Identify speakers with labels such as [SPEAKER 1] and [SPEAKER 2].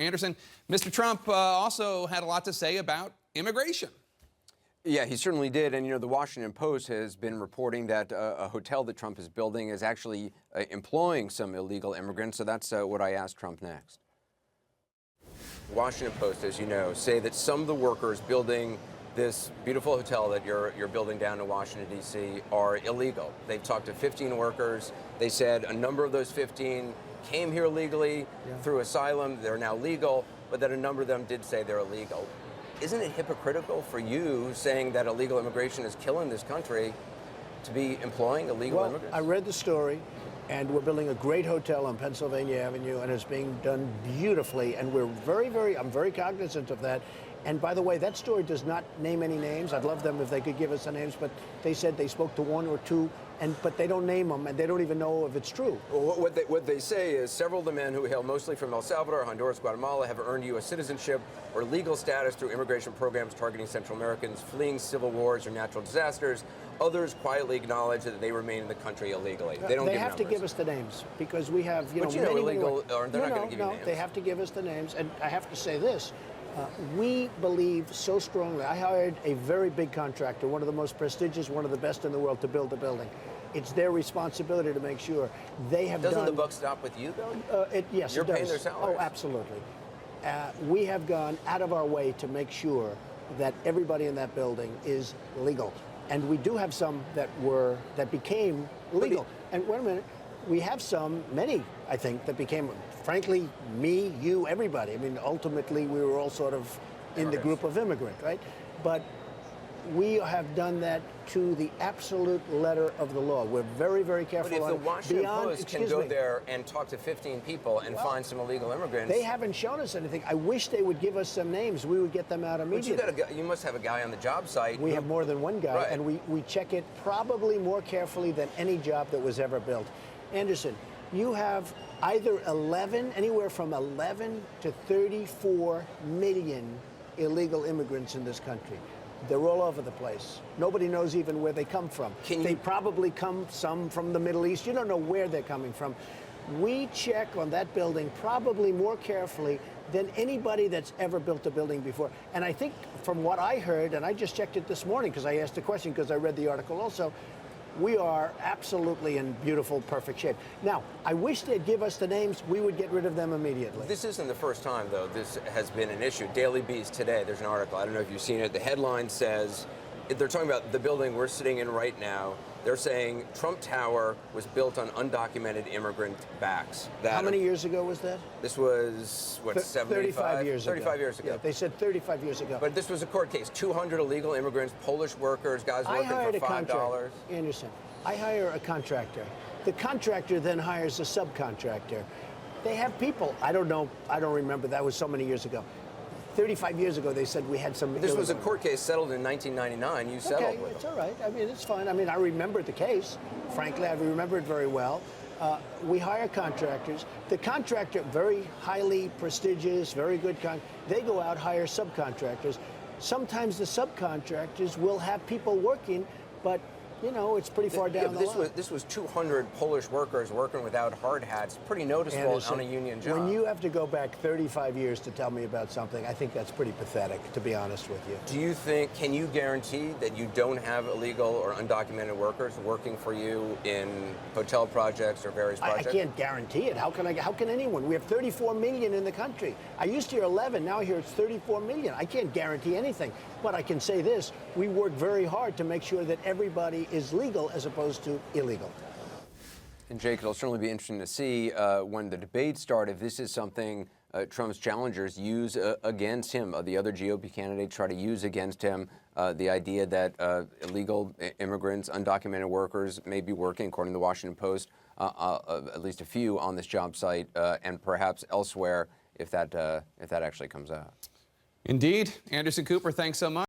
[SPEAKER 1] Anderson, Mr. Trump also had a lot to say about immigration.
[SPEAKER 2] Yeah, he certainly did. And, the Washington Post has been reporting that a hotel that Trump is building is actually employing some illegal immigrants. So that's what I asked Trump next. Washington Post, as you know, say that some of the workers building this beautiful hotel that you're building down in Washington, D.C. are illegal. They've talked to 15 workers. They said a number of those 15 came here legally through asylum. They're now legal, but that a number of them did say they're illegal. Isn't it hypocritical for you saying that illegal immigration is killing this country to be employing illegal immigrants?
[SPEAKER 3] I read the story, and we're building a great hotel on Pennsylvania Avenue, and it's being done beautifully, and we're I'm very cognizant of that. And by the way, that story does not name any names. I'd love them if they could give us the names, but they said they spoke to one or two, but they don't name them, and they don't even know if it's true.
[SPEAKER 2] Well, what they say is several of the men who hail mostly from El Salvador, Honduras, Guatemala have earned U.S. citizenship or legal status through immigration programs targeting Central Americans fleeing civil wars or natural disasters. Others quietly acknowledge that they remain in the country illegally. They don't.
[SPEAKER 3] They have to give us the names because we have,
[SPEAKER 2] but
[SPEAKER 3] many
[SPEAKER 2] illegal, or they're not going to give you names.
[SPEAKER 3] No, they have to give us the names, and I have to say this. We believe so strongly. I hired a very big contractor, one of the most prestigious, one of the best in the world, to build the building. It's their responsibility to make sure they have
[SPEAKER 2] Doesn't the buck stop with you, though?
[SPEAKER 3] Yes,
[SPEAKER 2] You're
[SPEAKER 3] it does.
[SPEAKER 2] paying their salaries.
[SPEAKER 3] Oh, absolutely. We have gone out of our way to make sure that everybody in that building is legal. And we do have some that became legal. And wait a minute. We have many, I think, that became, frankly, me, you, everybody. I mean, ultimately, we were all sort of in the group of immigrant, right? But we have done that to the absolute letter of the law. We're very, very careful.
[SPEAKER 2] But if the Washington Post can go there and talk to 15 people and find some illegal immigrants.
[SPEAKER 3] They haven't shown us anything. I wish they would give us some names. We would get them out immediately.
[SPEAKER 2] But you must have a guy on the job site.
[SPEAKER 3] We have more than one guy,
[SPEAKER 2] right.
[SPEAKER 3] And we check it probably more carefully than any job that was ever built. Anderson, you have either anywhere from 11 to 34 million illegal immigrants in this country. They're all over the place. Nobody knows even where they come from. They probably come some from the Middle East. You don't know where they're coming from. We check on that building probably more carefully than anybody that's ever built a building before. And I think from what I heard, and I just checked it this morning because I asked the question because I read the article also, we are absolutely in beautiful, perfect shape. Now, I wish they'd give us the names. We would get rid of them immediately.
[SPEAKER 2] This isn't the first time, though, this has been an issue. Daily Beast today, there's an article. I don't know if you've seen it. The headline says, they're talking about the building we're sitting in right now. They're saying Trump Tower was built on undocumented immigrant backs.
[SPEAKER 3] How many years ago was that?
[SPEAKER 2] This was, what,
[SPEAKER 3] 35 years ago.
[SPEAKER 2] 35 years ago.
[SPEAKER 3] Yeah, they said 35 years ago.
[SPEAKER 2] But this was a court case. 200 illegal immigrants, Polish workers, guys working for $5.
[SPEAKER 3] Anderson, I hire a contractor. The contractor then hires a subcontractor. They have people. I don't know. I don't remember. That was so many years ago. 35 years ago, they said we had some.
[SPEAKER 2] This was a court case settled in 1999. You settled with
[SPEAKER 3] it's
[SPEAKER 2] them.
[SPEAKER 3] all right. I mean, it's fine. I mean, I remember the case. Frankly, I remember it very well. We hire contractors. The contractor, very highly prestigious, very good they go out, hire subcontractors. Sometimes the subcontractors will have people working, but it's pretty far down the line.
[SPEAKER 2] This was 200 Polish workers working without hard hats. Pretty noticeable on a union job.
[SPEAKER 3] When you have to go back 35 years to tell me about something, I think that's pretty pathetic, to be honest with you.
[SPEAKER 2] Do you think, can you guarantee that you don't have illegal or undocumented workers working for you in hotel projects or various projects?
[SPEAKER 3] I can't guarantee it. How can anyone? We have 34 million in the country. I used to hear 11, now I hear it's 34 million. I can't guarantee anything. But I can say this, we work very hard to make sure that everybody is legal as opposed to illegal.
[SPEAKER 2] And Jake, it'll certainly be interesting to see when the debate starts if this is something Trump's challengers use against him. The other GOP candidates try to use against him the idea that illegal immigrants, undocumented workers may be working, according to the Washington Post, at least a few on this job site and perhaps elsewhere if that actually comes out.
[SPEAKER 1] Indeed. Anderson Cooper, thanks so much.